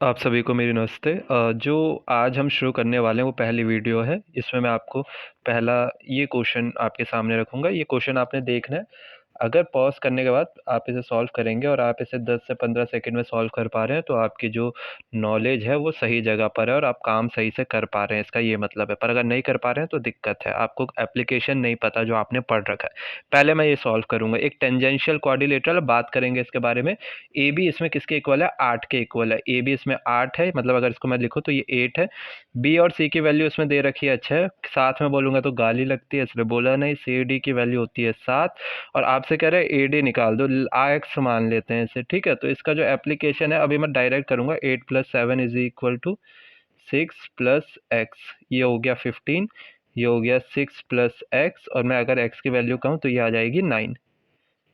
आप सभी को मेरी नमस्ते। जो आज हम शुरू करने वाले हैं वो पहली वीडियो है। इसमें मैं आपको पहला ये क्वेश्चन आपके सामने रखूँगा। ये क्वेश्चन आपने देखना है। अगर पॉज़ करने के बाद आप इसे सॉल्व करेंगे और आप इसे 10 से 15 सेकंड में सॉल्व कर पा रहे हैं, तो आपकी जो नॉलेज है वो सही जगह पर है और आप काम सही से कर पा रहे हैं, इसका ये मतलब है। पर अगर नहीं कर पा रहे हैं तो दिक्कत है, आपको एप्लीकेशन नहीं पता जो आपने पढ़ रखा है। पहले मैं ये सॉल्व करूँगा। एक टेंजेंशियल क्वाड्रिलेटरल, बात करेंगे इसके बारे में। ए बी इसमें किसके इक्वल है? 8 के इक्वल है। ए बी इसमें 8 है, मतलब अगर इसको मैं लिखूँ तो ये 8 है। बी और सी की वैल्यू इसमें दे रखी है 6। साथ में बोलूँगा तो गाली लगती है, इसलिए बोला नहीं। सी डी की वैल्यू होती है 7 और आपसे कह रहे हैं ए डी निकाल दो। एक्स मान लेते हैं इसे, ठीक है। तो इसका जो एप्लीकेशन है अभी मैं डायरेक्ट करूँगा। 8 + 7 इज इक्वल टू 6 + x, ये हो गया 15। ये हो गया 6 + x और मैं अगर x की वैल्यू कहूँ तो ये आ जाएगी 9,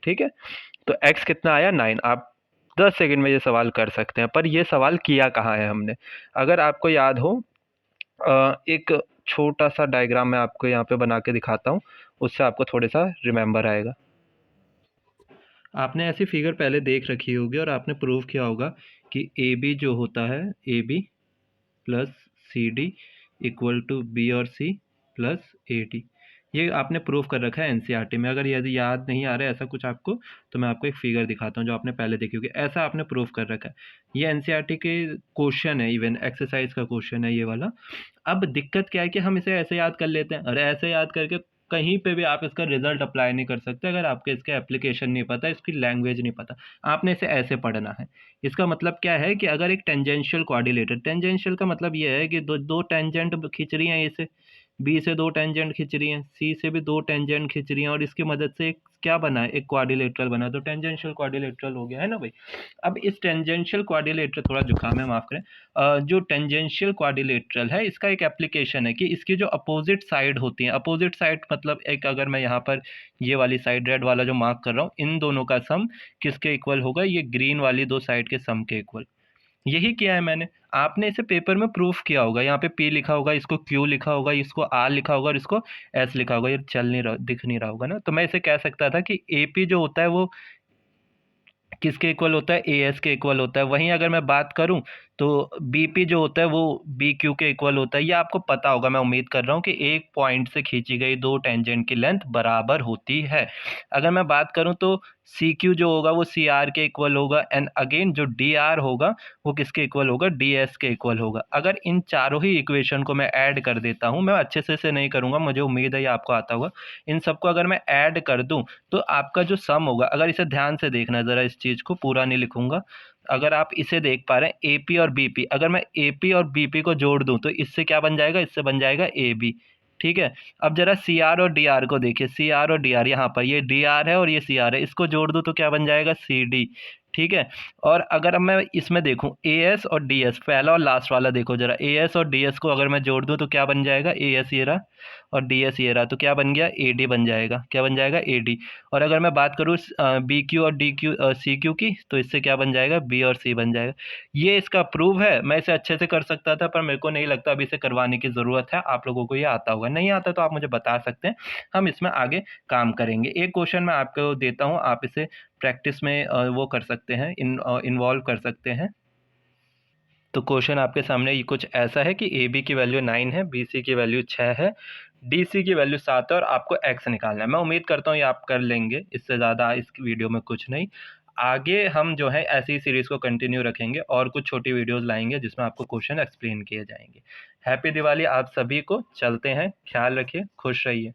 ठीक है। तो x कितना आया? 9। आप 10 सेकंड में ये सवाल कर सकते हैं, पर ये सवाल किया कहाँ है हमने? अगर आपको याद हो, एक छोटा सा डायग्राम मैं आपको यहाँ पे बना के दिखाता हूँ, उससे आपको थोड़ा सा रिमेंबर आएगा। आपने ऐसी फिगर पहले देख रखी होगी और आपने प्रूव किया होगा कि ए बी जो होता है, A B plus C D equal to B और सी प्लस ए डी। ये आपने प्रूव कर रखा है एनसीईआरटी में। अगर यदि याद नहीं आ रहा है ऐसा कुछ आपको, तो मैं आपको एक फिगर दिखाता हूँ जो आपने पहले देखी होगी। ऐसा आपने प्रूव कर रखा है। ये एनसीईआरटी के क्वेश्चन है, इवन एक्सरसाइज का क्वेश्चन है ये वाला। अब दिक्कत क्या है कि हम इसे ऐसे याद कर लेते हैं, और ऐसे याद करके कहीं पे भी आप इसका रिजल्ट अप्लाई नहीं कर सकते अगर आपके इसके एप्लीकेशन नहीं पता, इसकी लैंग्वेज नहीं पता। आपने इसे ऐसे पढ़ना है। इसका मतलब क्या है कि अगर एक टेंजेंशियल कोऑर्डिनेटर, टेंजेंशियल का मतलब ये है कि दो दो टेंजेंट खींच रही हैं, इसे बी से दो टेंजेंट खींच रही हैं, सी से भी दो टेंजेंट खींच रही हैं, और इसकी मदद से एक क्या बना है? एक क्वाड्रिलेटरल बना। तो टेंजेंशियल क्वाड्रिलेटरल हो गया, है ना भाई। अब इस टेंजेंशियल क्वाड्रिलेटरल, थोड़ा जुकाम है माफ करें। जो टेंजेंशियल क्वाड्रिलेटरल है, इसका एक एप्लीकेशन है कि इसकी जो अपोजिट साइड होती है, अपोजिट साइड मतलब एक, अगर मैं यहाँ पर ये वाली साइड रेड वाला जो मार्क कर रहा हूँ, इन दोनों का सम किसके इक्वल होगा? ये ग्रीन वाली दो साइड के सम के इक्वल। यही किया है मैंने। आपने इसे पेपर में प्रूफ किया होगा। यहाँ पे P लिखा होगा, इसको Q लिखा होगा, इसको R लिखा होगा और इसको S लिखा होगा। ये चल नहीं रहा, दिख नहीं रहा होगा ना। तो मैं इसे कह सकता था कि AP जो होता है वो किसके इक्वल होता है? ए एस के इक्वल होता है। वहीं अगर मैं बात करूं तो बी पी जो होता है वो बी क्यू के इक्वल होता है। ये आपको पता होगा, मैं उम्मीद कर रहा हूं कि एक पॉइंट से खींची गई दो टेंजेंट की लेंथ बराबर होती है। अगर मैं बात करूं तो सी क्यू जो होगा वो सी आर के इक्वल होगा, एंड अगेन जो डी आर होगा वो किसके इक्वल होगा? डी एस के इक्वल होगा। अगर इन चारों ही इक्वेशन को मैं ऐड कर देता हूं, मैं अच्छे से नहीं करूंगा, मुझे उम्मीद है ये आपको आता होगा। इन सबको अगर मैं ऐड कर दूं तो आपका जो सम होगा, अगर इसे ध्यान से देखना ज़रा, इस चीज़ को पूरा नहीं लिखूंगा। अगर आप इसे देख पा रहे हैं एपी और बीपी, अगर मैं एपी और बीपी को जोड़ दूं तो इससे क्या बन जाएगा? इससे बन जाएगा ए बी, ठीक है। अब जरा सी आर और डी आर को देखिए। सी आर और डी आर, यहाँ पर ये डी आर है और ये सी आर है, इसको जोड़ दूं तो क्या बन जाएगा? सी डी, ठीक है। और अगर अब मैं इसमें देखूं ए एस और डी एस, पहला और लास्ट वाला देखो जरा, ए एस और डी एस को अगर मैं जोड़ दूं तो क्या बन जाएगा? ए एस ये रहा और डी एस ये रहा, तो क्या बन गया? ए डी बन जाएगा। क्या बन जाएगा? A D. और अगर मैं बात करूँ बी क्यू और डी क्यू सी क्यू की, तो इससे क्या बन जाएगा? बी और सी बन जाएगा। ये इसका प्रूव है। मैं इसे अच्छे से कर सकता था, पर मेरे को नहीं लगता अभी इसे करवाने की ज़रूरत है। आप लोगों को ये आता होगा, नहीं आता तो आप मुझे बता सकते हैं, हम इसमें आगे काम करेंगे। एक क्वेश्चन मैं आपको देता हूँ, आप इसे प्रैक्टिस में वो कर सकते हैं, इन्वॉल्व कर सकते हैं। तो क्वेश्चन आपके सामने ये कुछ ऐसा है कि ए बी की वैल्यू 9 है, बी सी की वैल्यू 6 है, डी सी की वैल्यू 7 है और आपको एक्स निकालना है। मैं उम्मीद करता हूँ ये आप कर लेंगे, इससे ज़्यादा इस वीडियो में कुछ नहीं। आगे हम जो है ऐसी सीरीज़ को कंटिन्यू रखेंगे और कुछ छोटी वीडियोज़ लाएंगे जिसमें आपको क्वेश्चन एक्सप्लेन किए जाएंगे। हैप्पी दिवाली आप सभी को। चलते हैं, ख्याल रखिए, खुश रहिए।